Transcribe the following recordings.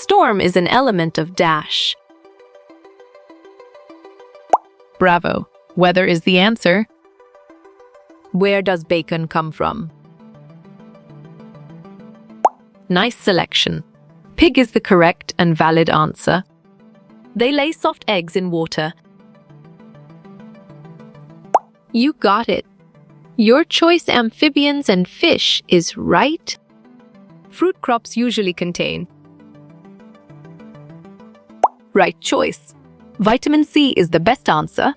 Storm is an element of dash. Bravo. Weather is the answer. Where does bacon come from? Nice selection. Pig is the correct and valid answer. They lay soft eggs in water. You got it. Your choice amphibians and fish is right. Fruit crops usually contain. Right choice. Vitamin C is the best answer.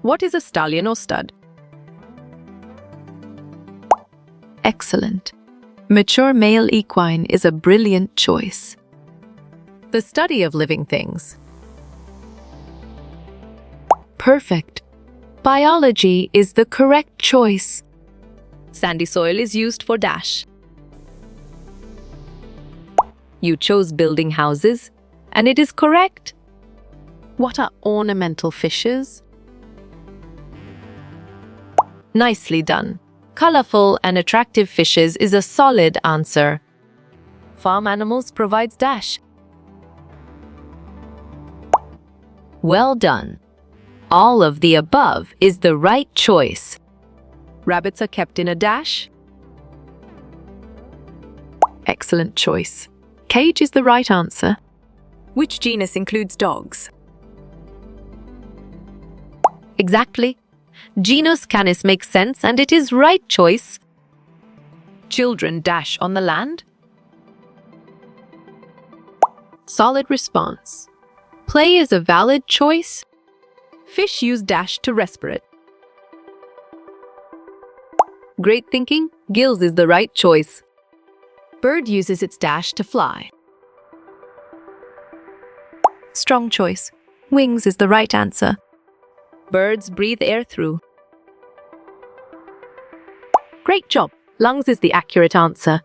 What is a stallion or stud? Excellent. Mature male equine is a brilliant choice. The study of living things. Perfect. Biology is the correct choice. Sandy soil is used for dash. You chose building houses, and it is correct. What are ornamental fishes? Nicely done. Colorful and attractive fishes is a solid answer. Farm animals provides dash. Well done. All of the above is the right choice. Rabbits are kept in a dash. Excellent choice. Cage is the right answer. Which genus includes dogs? Exactly. Genus Canis makes sense and it is right choice. Children dash on the land. Solid response. Play is a valid choice. Fish use dash to respirate. Great thinking. Gills is the right choice. Bird uses its dash to fly. Strong choice. Wings is the right answer. Birds breathe air through. Great job. Lungs is the accurate answer.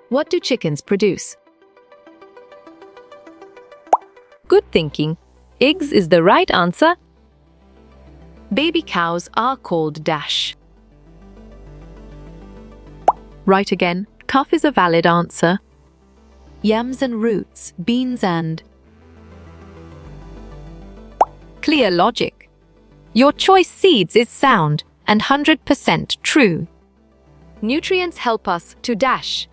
What do chickens produce? Good thinking. Eggs is the right answer. Baby cows are called dash. Right again. Calf is a valid answer. Yams and roots, beans and... Clear logic. Your choice seeds is sound and 100% true. Nutrients help us to dash.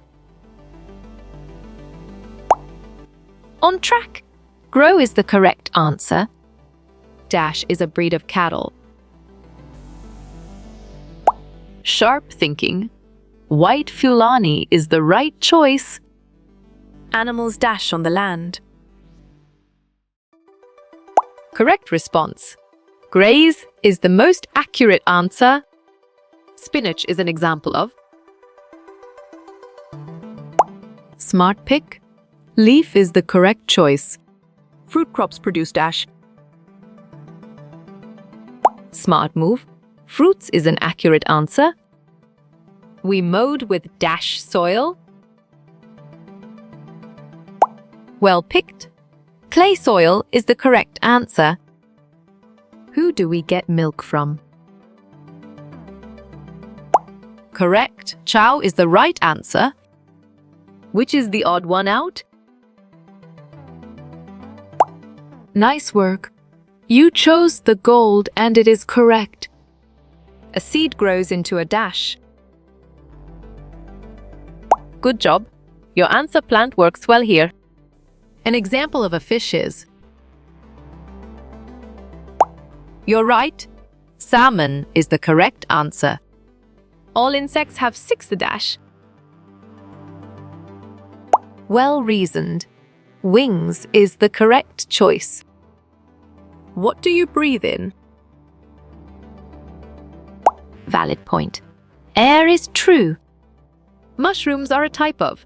On track. Grow is the correct answer. Dash is a breed of cattle. Sharp thinking. White Fulani is the right choice. Animals dash on the land. Correct response. Graze is the most accurate answer. Spinach is an example of. Smart pick. Leaf is the correct choice. Fruit crops produce dash. Smart move. Fruits is an accurate answer. We mowed with dash soil. Well picked. Clay soil is the correct answer. Who do we get milk from? Correct. Cow is the right answer. Which is the odd one out? Nice work. You chose the gold and it is correct. A seed grows into a dash. Good job. Your answer plant works well here. An example of a fish is... You're right. Salmon is the correct answer. All insects have 6 dash. Well reasoned. Wings is the correct choice. What do you breathe in? Valid point. Air is true. Mushrooms are a type of.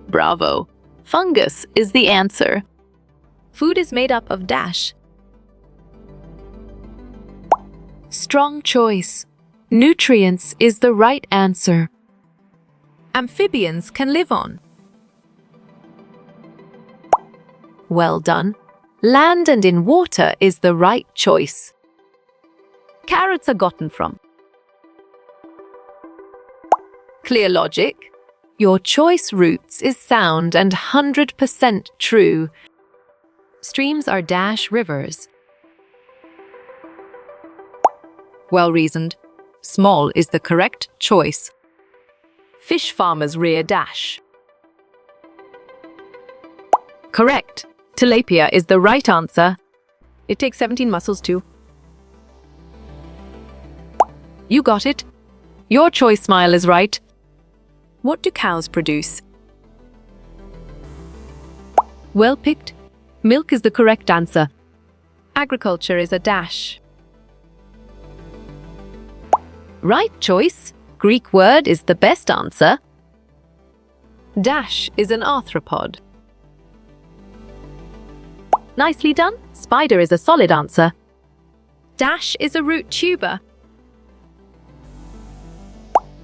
Bravo. Fungus is the answer. Food is made up of dash. Strong choice. Nutrients is the right answer. Amphibians can live on. Well done. Land and in water is the right choice. Carrots are gotten from. Clear logic. Your choice roots is sound and 100% true. Streams are dash rivers. Well reasoned. Small is the correct choice. Fish farmers rear dash. Correct. Tilapia is the right answer. It takes 17 muscles too. You got it. Your choice smile is right. What do cows produce? Well picked. Milk is the correct answer. Agriculture is a dash. Right choice. Greek word is the best answer. Dash is an arthropod. Nicely done. Spider is a solid answer. Dash is a root tuber.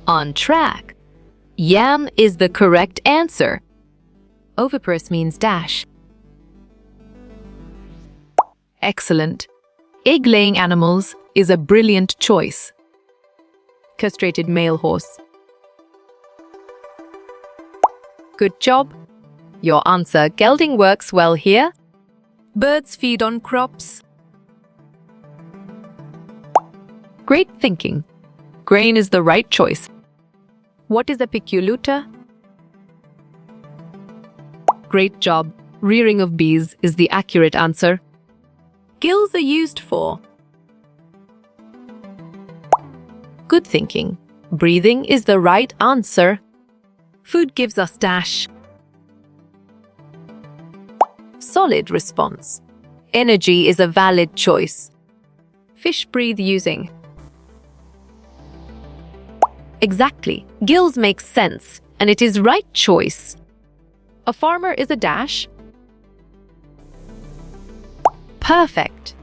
On track. Yam is the correct answer. Oviparous means dash. Excellent. Egg-laying animals is a brilliant choice. Castrated male horse. Good job. Your answer, gelding, works well here. Birds feed on crops. Great thinking. Grain is the right choice. What is a piculuta? Great job. Rearing of bees is the accurate answer. Gills are used for. Good thinking. Breathing is the right answer. Food gives us dash. Solid response. Energy is a valid choice. Fish breathe using. Exactly. Gills make sense, and it is right choice. A farmer is a dash. Perfect.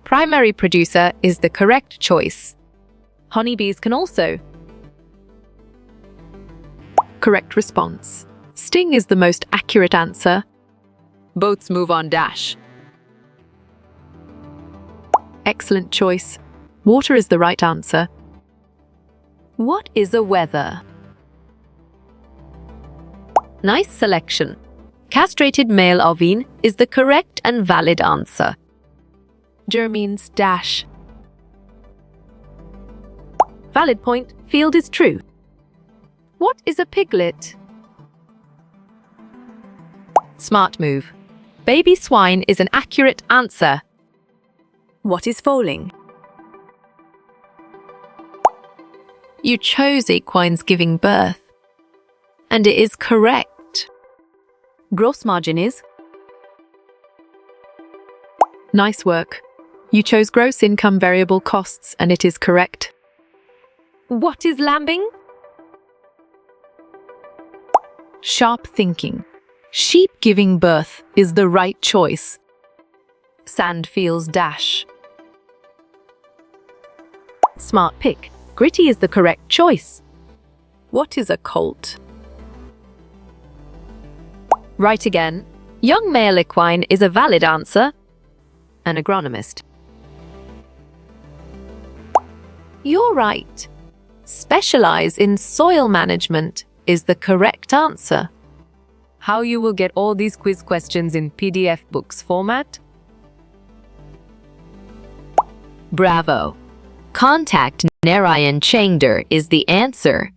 Primary producer is the correct choice. Honeybees can also. Correct response. Sting is the most accurate answer. Boats move on dash. Excellent choice. Water is the right answer. What is a wether? Nice selection. Castrated male ovine is the correct and valid answer. Ger means dash. Valid point. Field is true. What is a piglet? Smart move. Baby swine is an accurate answer. What is foaling? You chose equines giving birth. And it is correct. Gross margin is. Nice work. You chose gross income variable costs, and it is correct. What is lambing? Sharp thinking. Sheep giving birth is the right choice. Sand feels dash. Smart pick. Gritty is the correct choice. What is a colt? Right again. Young male equine is a valid answer. An agronomist. You're right. Specialize in soil management is the correct answer. How you will get all these quiz questions in PDF books format? Bravo! Contact Narayan Chengder is the answer.